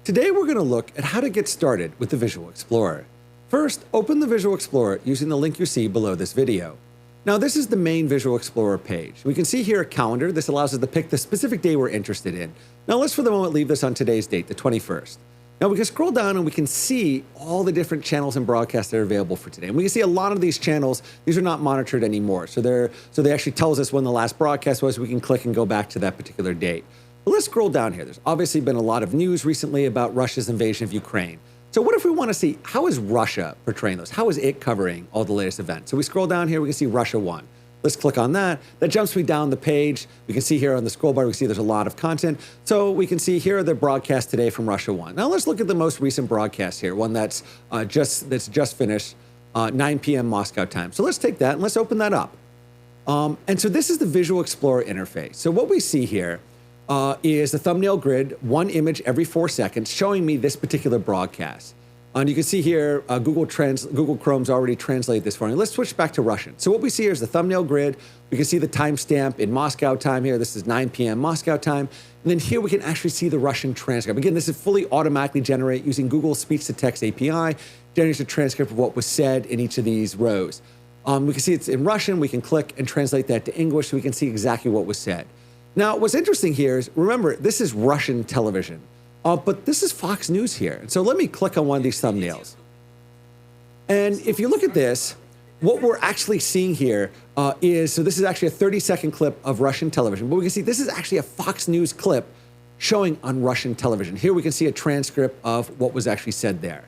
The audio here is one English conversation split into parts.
Today we're going to look at how to get started with the Visual Explorer. First, open the Visual Explorer using the link you see below this video. Now this is the main Visual Explorer page. We can see here a calendar. This allows us to pick the specific day we're interested in. Now let's for the moment leave this on today's date, the 21st. Now we can scroll down and we can see all the different channels and broadcasts that are available for today. And we can see a lot of these channels, these are not monitored anymore. So they actually tells us when the last broadcast was. We can click and go back to that particular date. But let's scroll down here. There's obviously been a lot of news recently about Russia's invasion of Ukraine. So what if we want to see, how is Russia portraying those? How is it covering all the latest events? So we scroll down here, we can see Russia 1. Let's click on that. That jumps me down the page. We can see here on the scroll bar, we can see there's a lot of content. So we can see here are the broadcasts today from Russia 1. Now let's look at the most recent broadcast here, one that's just finished, 9 p.m. Moscow time. So let's take that and let's open that up. And so this is the Visual Explorer interface. So what we see here is the thumbnail grid, one image every 4 seconds, showing me this particular broadcast. And you can see here, Google Chrome's already translated this for me. Let's switch back to Russian. So what we see here is the thumbnail grid. We can see the timestamp in Moscow time here. This is 9 p.m. Moscow time. And then here we can actually see the Russian transcript. Again, this is fully automatically generated using Google's speech-to-text API, generates a transcript of what was said in each of these rows. We can see it's in Russian. We can click and translate that to English so we can see exactly what was said. Now, what's interesting here is, remember, this is Russian television. But this is Fox News here. And so let me click on one of these thumbnails. And if you look at this, what we're actually seeing here is, so this is actually a 30-second clip of Russian television. But we can see this is actually a Fox News clip showing on Russian television. Here we can see a transcript of what was actually said there.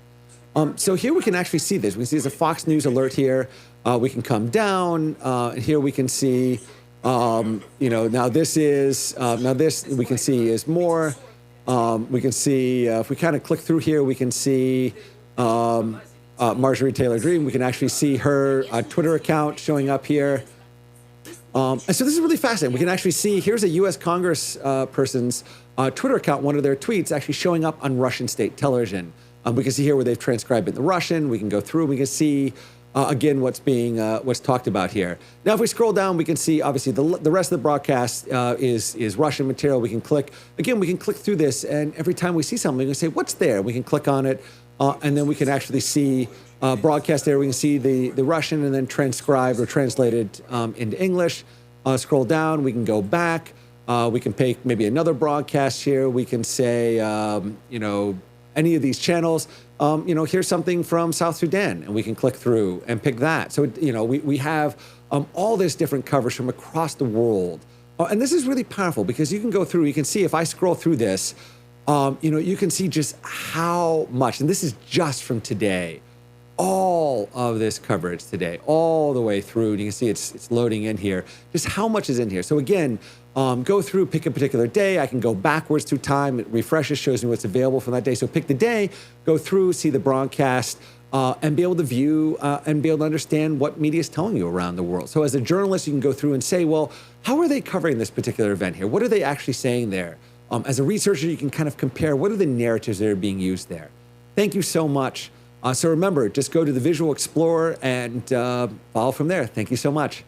So here we can actually see this. We can see there's a Fox News alert here. We can come down, and here we can see, now this we can see is more. We can see, if we kind of click through here, we can see Marjorie Taylor Greene. We can actually see her Twitter account showing up here. And so this is really fascinating. We can actually see, here's a U.S. Congress person's Twitter account, one of their tweets actually showing up on Russian state television. We can see here where they've transcribed it in the Russian. We can go through, we can see again, what's talked about here. Now, if we scroll down, we can see, obviously, the rest of the broadcast is Russian material. We can click, again, we can click through this, and every time we see something, we can say, what's there? We can click on it, and then we can actually see broadcast there. We can see the Russian and then transcribed or translated into English. Scroll down, we can go back. We can pick maybe another broadcast here. We can say, any of these channels, here's something from South Sudan, and we can click through and pick that. So, we have all this different coverage from across the world. And this is really powerful because you can go through, you can see if I scroll through this, you can see just how much, and this is just from today, all of this coverage today, all the way through. And you can see it's loading in here, just how much is in here. So again, go through, pick a particular day. I can go backwards through time. It refreshes, shows me what's available from that day. So pick the day, go through, see the broadcast, and be able to view and be able to understand what media is telling you around the world. So as a journalist, you can go through and say, well, how are they covering this particular event here? What are they actually saying there? As a researcher, you can kind of compare what are the narratives that are being used there. Thank you so much. So remember, just go to the Visual Explorer and follow from there. Thank you so much.